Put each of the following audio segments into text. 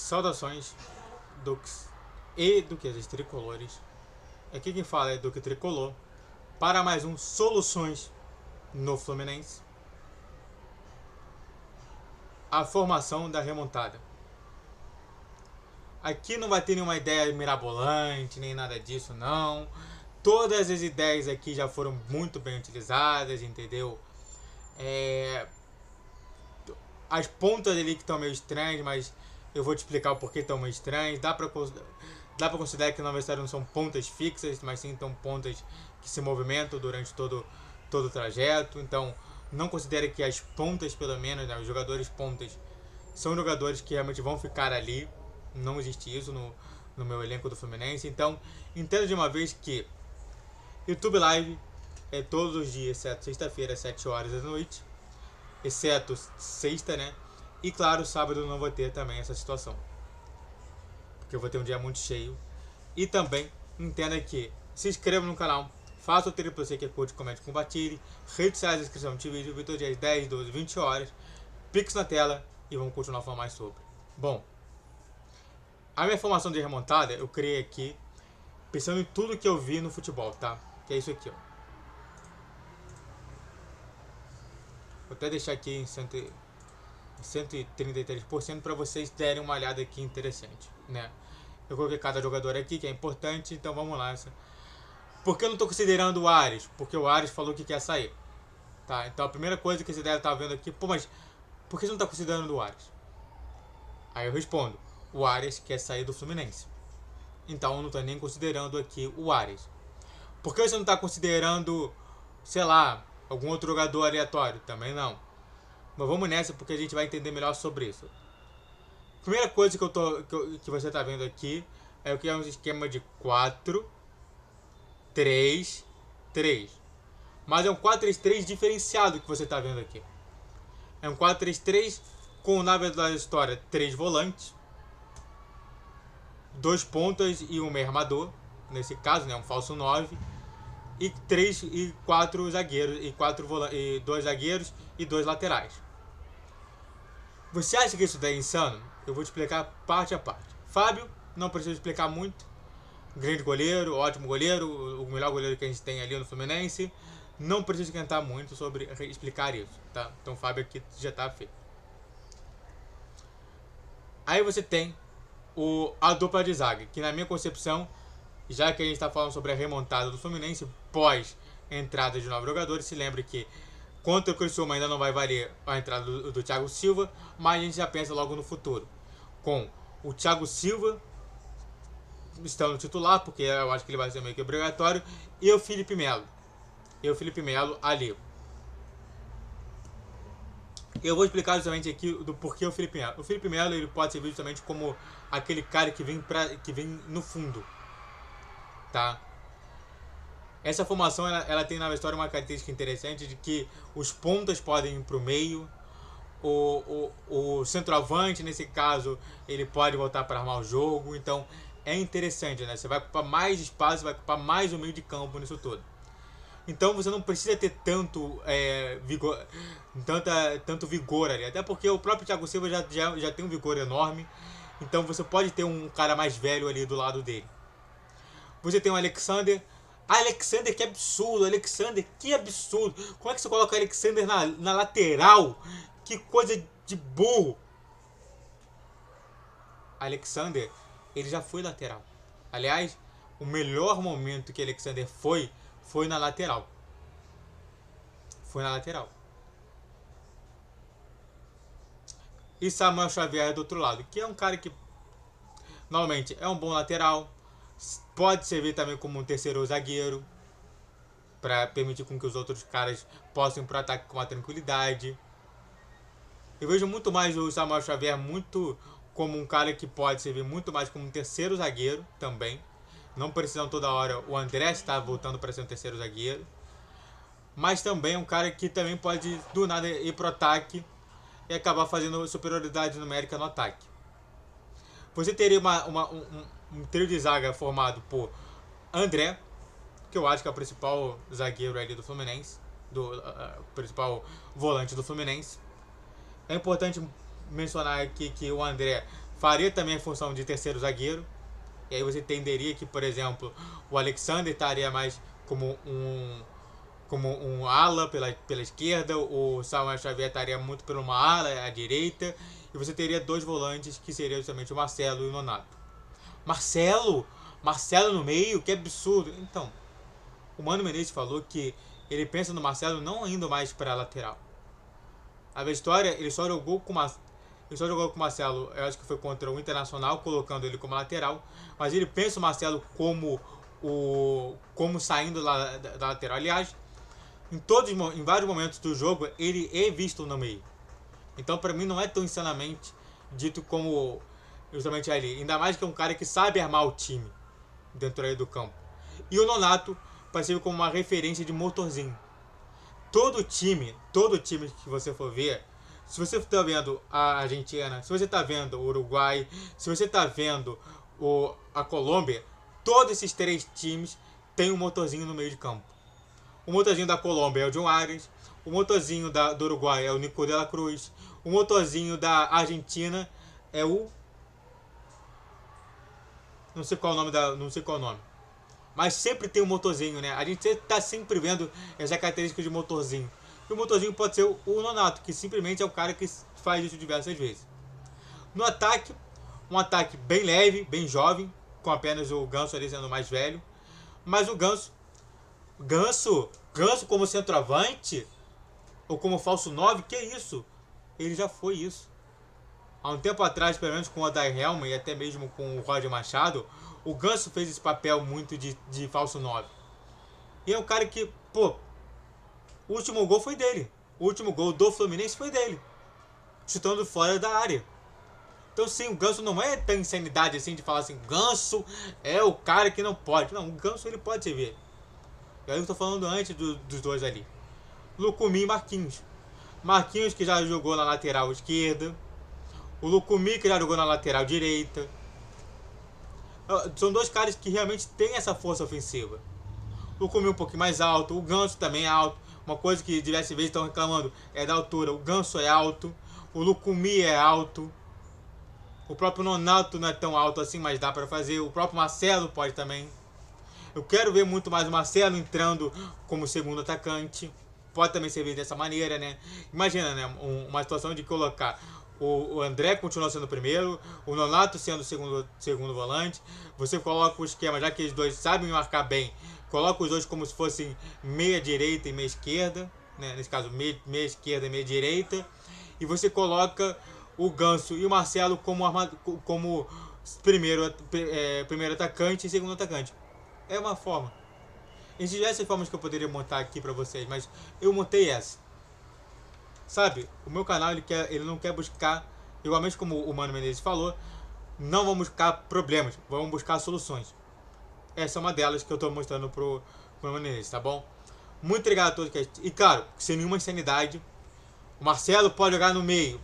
Saudações, Dux e Duquesas Tricolores. Aqui quem fala é Duque Tricolor para mais um Soluções no Fluminense. A formação da remontada. Aqui não vai ter nenhuma ideia mirabolante, nem nada disso, não. Todas as ideias aqui já foram muito bem utilizadas, entendeu? As pontas ali que estão meio estranhas, mas eu vou te explicar o porquê estão meio estranhas. Dá pra considerar que na verdade não são pontas fixas, mas sim são pontas que se movimentam durante todo o trajeto. Então, não considere que as pontas, pelo menos, né, os jogadores pontas, são jogadores que realmente vão ficar ali. Não existe isso no meu elenco do Fluminense. Então, entenda de uma vez que YouTube Live é todos os dias, exceto sexta-feira, às 7 horas da noite. Exceto sexta, né? E claro, sábado não vou ter também essa situação, porque eu vou ter um dia muito cheio. E também entenda que se inscreva no canal, faça o triplo C que é curte, comente, compartilhe. Redes sociais, inscrição de vídeo, vídeo dias 10, 12, 20 horas. Pix na tela e vamos continuar falando mais sobre. Bom, a minha formação de remontada eu criei aqui pensando em tudo que eu vi no futebol, tá? Que é isso aqui, ó. Vou até deixar aqui em 133% para vocês terem uma olhada aqui interessante, né? Eu coloquei cada jogador aqui que é importante, então vamos lá. Por que eu não estou considerando o Ares? Porque o Ares falou que quer sair, tá? Então a primeira coisa que você deve estar vendo aqui, pô, mas por que você não está considerando o Ares? Aí eu respondo, o Ares quer sair do Fluminense, então eu não estou nem considerando aqui o Ares. Por que você não está considerando, sei lá, algum outro jogador aleatório? Também não. Mas vamos nessa porque a gente vai entender melhor sobre isso. Primeira coisa que você está vendo aqui é o que é um esquema de 4-3-3. Mas é um 4-3-3 diferenciado que você está vendo aqui. É um 4-3-3 com, na verdade da história, 3 volantes, 2 pontas e um meio armador. Nesse caso, né, um falso 9. E 3 e 4 zagueiros, e 2 zagueiros e 2 laterais. Você acha que isso daí é insano? Eu vou te explicar parte a parte. Fábio, não preciso explicar muito. Grande goleiro, ótimo goleiro, o melhor goleiro que a gente tem ali no Fluminense. Não preciso cantar muito sobre explicar isso, tá? Então Fábio aqui já tá feito. Aí você tem a dupla de zaga, que na minha concepção, já que a gente está falando sobre a remontada do Fluminense pós entrada de novos jogadores, se lembre que contra o Criciúma ainda não vai valer a entrada do Thiago Silva, mas a gente já pensa logo no futuro, com o Thiago Silva estando titular, porque eu acho que ele vai ser meio que obrigatório, e o Felipe Melo. Ali. Eu vou explicar justamente aqui do porquê o Felipe Melo. O Felipe Melo ele pode ser visto justamente como aquele cara que vem no fundo, tá? Essa formação ela tem na história uma característica interessante de que os pontas podem ir para o meio, o centroavante nesse caso ele pode voltar para armar o jogo, então é interessante, né? Você vai ocupar mais espaço, vai ocupar mais o meio de campo nisso todo. Então você não precisa ter tanto vigor ali, até porque o próprio Thiago Silva já tem um vigor enorme, então você pode ter um cara mais velho ali do lado dele. Você tem o Alexander, que absurdo, que absurdo. Como é que você coloca o Alexander na lateral? Que coisa de burro. Alexander, ele já foi lateral. Aliás, o melhor momento que Alexander foi na lateral. E Samuel Xavier do outro lado, que é um cara que normalmente é um bom lateral, pode servir também como um terceiro zagueiro, para permitir com que os outros caras possam ir para o ataque com a tranquilidade. Eu vejo muito mais o Samuel Xavier muito como um cara que pode servir muito mais como um terceiro zagueiro também. Não precisam toda hora o André estar voltando para ser um terceiro zagueiro. Mas também é um cara que também pode do nada ir para o ataque e acabar fazendo superioridade numérica no ataque. Você teria um trio de zaga formado por André, que eu acho que é o principal zagueiro ali do Fluminense, principal volante do Fluminense. É importante mencionar aqui que o André faria também a função de terceiro zagueiro. E aí você entenderia que, por exemplo, o Alexander estaria mais como um ala pela esquerda, o Samuel Xavier estaria muito por uma ala à direita, e você teria dois volantes que seriam justamente o Marcelo e o Nonato. Marcelo no meio, que absurdo. Então, o Mano Menezes falou que ele pensa no Marcelo não indo mais para a lateral. A história, ele só jogou com o Marcelo, eu acho que foi contra o Internacional, colocando ele como lateral, mas ele pensa o Marcelo como saindo da lateral. Aliás, em vários momentos do jogo, ele é visto no meio. Então, para mim, não é tão insanamente dito como justamente ali. Ainda mais que é um cara que sabe armar o time dentro aí do campo. E o Nonato participa como uma referência de motorzinho. Todo time que você for ver, se você está vendo a Argentina, se você está vendo o Uruguai, se você está vendo a Colômbia, todos esses três times têm um motorzinho no meio de campo. O motorzinho da Colômbia é o John Arias, o motorzinho do Uruguai é o Nico de la Cruz, o motorzinho da Argentina é o... Não sei qual o nome. Mas sempre tem um motorzinho, né? A gente está sempre vendo essa característica de motorzinho. E o motorzinho pode ser o Nonato, que simplesmente é o cara que faz isso diversas vezes. No ataque, um ataque bem leve, bem jovem, com apenas o Ganso ali sendo mais velho. Mas o Ganso como centroavante, ou como falso 9, que isso? Ele já foi isso. Há um tempo atrás, pelo menos com o Odair Helman e até mesmo com o Roger Machado, o Ganso fez esse papel muito de falso 9. E é um cara que, o último gol foi dele. O último gol do Fluminense foi dele. Chutando fora da área. Então sim, o Ganso não é tão insanidade assim de falar assim, Ganso é o cara que não pode. Não, o Ganso ele pode servir. E aí eu estou falando antes dos dois ali. Lucumí e Marquinhos. Marquinhos que já jogou na lateral esquerda. O Lucumí que já jogou na lateral direita. São dois caras que realmente têm essa força ofensiva. O Lucumí um pouquinho mais alto, o Ganso também é alto. Uma coisa que diversas vezes estão reclamando é da altura. O Ganso é alto, o Lucumí é alto. O próprio Nonato não é tão alto assim, mas dá para fazer. O próprio Marcelo pode também. Eu quero ver muito mais o Marcelo entrando como segundo atacante. Pode também servir dessa maneira, né? Imagina, né? Uma situação de colocar o André continuando sendo o primeiro, o Nonato sendo o segundo volante. Você coloca o esquema, já que os dois sabem marcar bem, coloca os dois como se fossem meia direita e meia esquerda, né? Nesse caso, meia esquerda e meia direita. E você coloca o Ganso e o Marcelo como primeiro atacante e segundo atacante. É uma forma. Existem diversas formas que eu poderia montar aqui pra vocês, mas eu montei essa. Sabe, o meu canal ele não quer buscar, igualmente como o Mano Menezes falou, não vamos buscar problemas, vamos buscar soluções. Essa é uma delas que eu estou mostrando pro Mano Menezes, tá bom? Muito obrigado a todos. E claro, sem nenhuma insanidade, o Marcelo pode jogar no meio.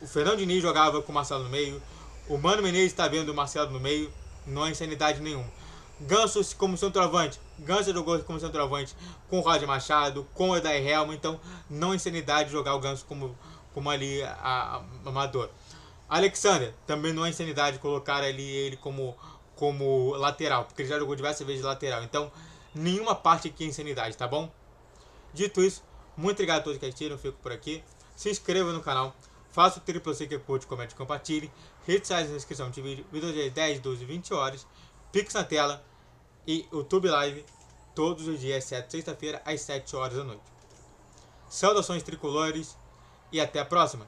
O Fernando Diniz jogava com o Marcelo no meio. O Mano Menezes está vendo o Marcelo no meio. Não há insanidade nenhuma. Ganso como centroavante. Ganso jogou como centroavante com o Roger Machado, com o Odair Helman. Então não há insanidade jogar o Ganso como ali amador. Alexander, também não há insanidade colocar ali ele como lateral, porque ele já jogou diversas vezes de lateral. Então nenhuma parte aqui é insanidade, tá bom? Dito isso, muito obrigado a todos que assistiram. Eu fico por aqui. Se inscreva no canal. Faça o triplo C que curte, comente e compartilhe. Redes sociais na descrição de vídeo. Vídeos de 10, 12, 20 horas. Pix na tela. E YouTube Live todos os dias, exceto sexta-feira, às 7 horas da noite. Saudações tricolores e até a próxima.